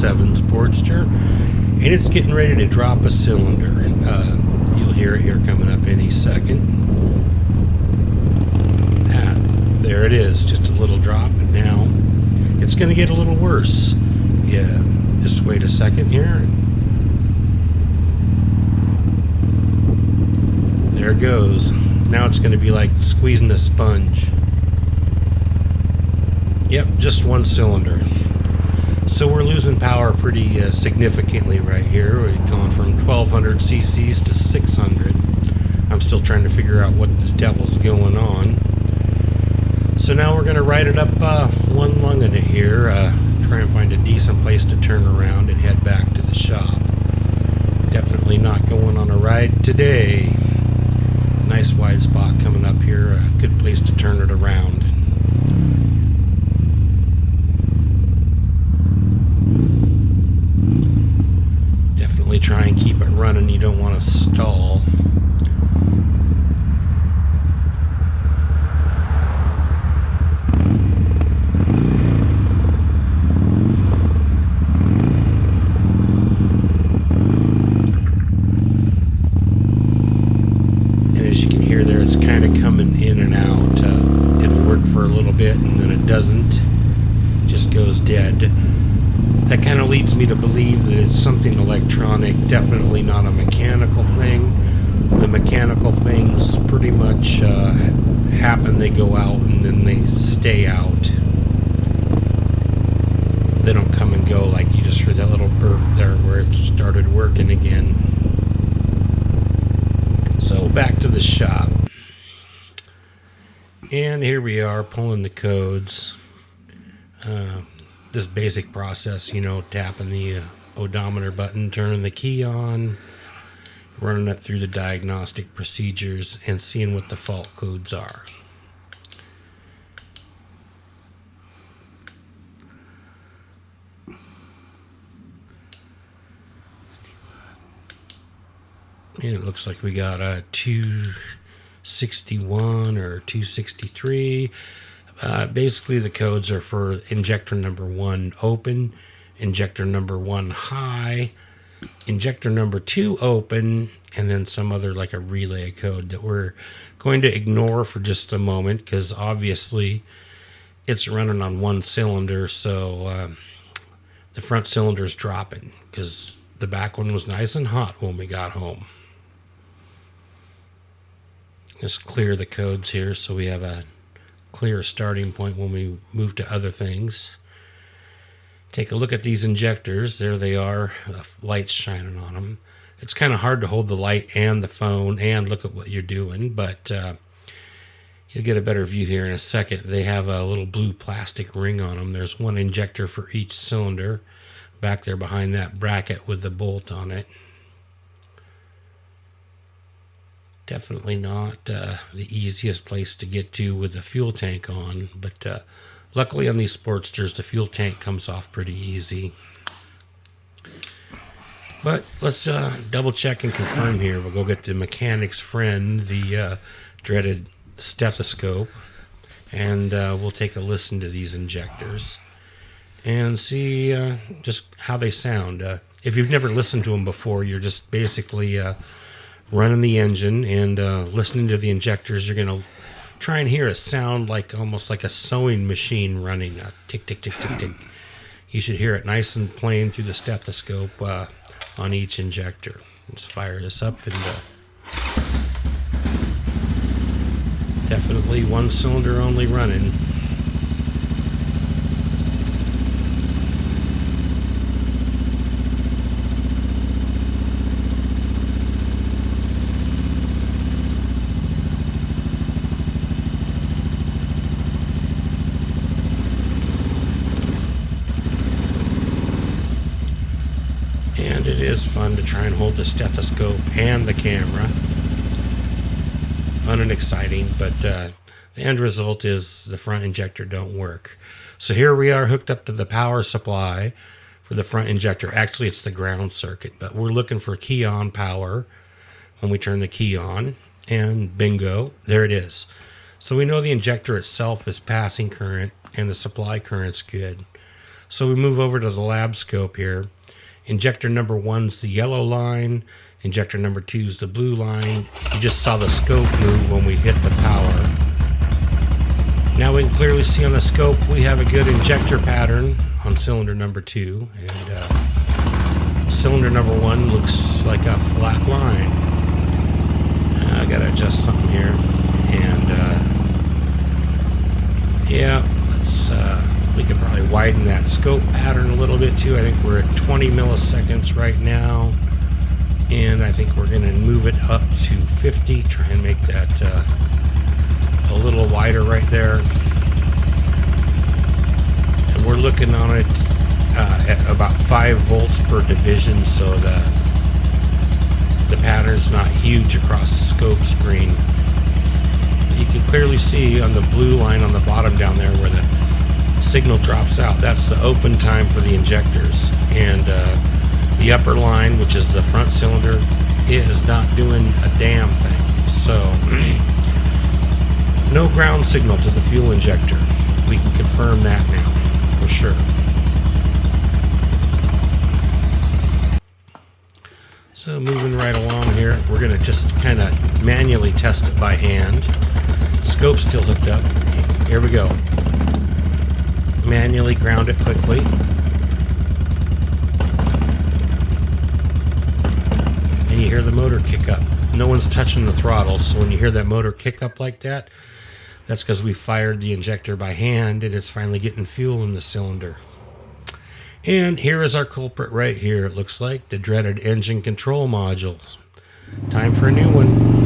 07 Sportster, and it's getting ready to drop a cylinder. You'll hear it here coming up any second. There it is, just a little drop, and now it's going to get a little worse. Yeah, just wait a second here. There it goes. Now it's going to be like squeezing a sponge. Yep, just one cylinder. So we're losing power pretty significantly right here. We're going from 1200 cc's to 600. I'm still trying to figure out what the devil's going on. So now we're going to ride it up one lung in it here, try and find a decent place to turn around and head back to the shop. Definitely not going on a ride today. Nice wide spot coming up here, a good place to turn it around. Definitely try and keep it running, you don't want to stall. Coming in and out. It'll work for a little bit and then it doesn't. Just goes dead. That kind of leads me to believe that it's something electronic, definitely not a mechanical thing. The mechanical things pretty much happen, they go out and then they stay out. They don't come and go like you just heard that little burp there where it started working again. So back to the shop. And here we are pulling the codes. This basic process, tapping the odometer button, turning the key on, running it through the diagnostic procedures, and seeing what the fault codes are. And it looks like we got a 261 or 263. Basically the codes are for injector number 1 open, injector number 1 high, injector number 2 open, and then some other like a relay code that we're going to ignore for just a moment because obviously it's running on one cylinder, so the front cylinder is dropping because the back one was nice and hot when we got home. Just clear the codes here so we have a clear starting point when we move to other things. Take a look at these injectors. There they are, the light's shining on them. It's kind of hard to hold the light and the phone and look at what you're doing, but you'll get a better view here in a second. They have a little blue plastic ring on them. There's one injector for each cylinder back there behind that bracket with the bolt on it. Definitely not the easiest place to get to with the fuel tank on, but luckily on these Sportsters, the fuel tank comes off pretty easy. But let's double check and confirm here. We'll go get the mechanic's friend, the dreaded stethoscope, and we'll take a listen to these injectors and see just how they sound. If you've never listened to them before, you're just basically running the engine and listening to the injectors. You're going to try and hear a sound like almost like a sewing machine running, a tick, tick, tick, tick, tick. You should hear it nice and plain through the stethoscope on each injector. Let's fire this up and definitely one cylinder only running. And it is fun to try and hold the stethoscope and the camera. Fun and exciting, but the end result is the front injector don't work. So here we are hooked up to the power supply for the front injector. Actually, it's the ground circuit, but we're looking for key on power when we turn the key on, and bingo, there it is. So we know the injector itself is passing current and the supply current's good. So we move over to the lab scope here. Injector number 1's the yellow line. Injector number 2's the blue line. You just saw the scope move when we hit the power. Now we can clearly see on the scope we have a good injector pattern on cylinder number 2. And cylinder number 1 looks like a flat line. I gotta adjust something here. And yeah, let's we can probably widen that scope pattern a little bit too. I think we're at 20 milliseconds right now, and I think we're going to move it up to 50. Try and make that a little wider right there. And we're looking on it at about 5 volts per division, so the pattern's not huge across the scope screen. You can clearly see on the blue line on the bottom down there where the signal drops out. That's the open time for the injectors. And the upper line, which is the front cylinder, is not doing a damn thing. So no ground signal to the fuel injector. We can confirm that now for sure. So moving right along here, we're going to just kind of manually test it by hand. Scope's still hooked up. Here we go. Manually ground it quickly. And you hear the motor kick up. No one's touching the throttle, so when you hear that motor kick up like that, that's because we fired the injector by hand and it's finally getting fuel in the cylinder. And here is our culprit right here. It looks like the dreaded engine control module. Time for a new one.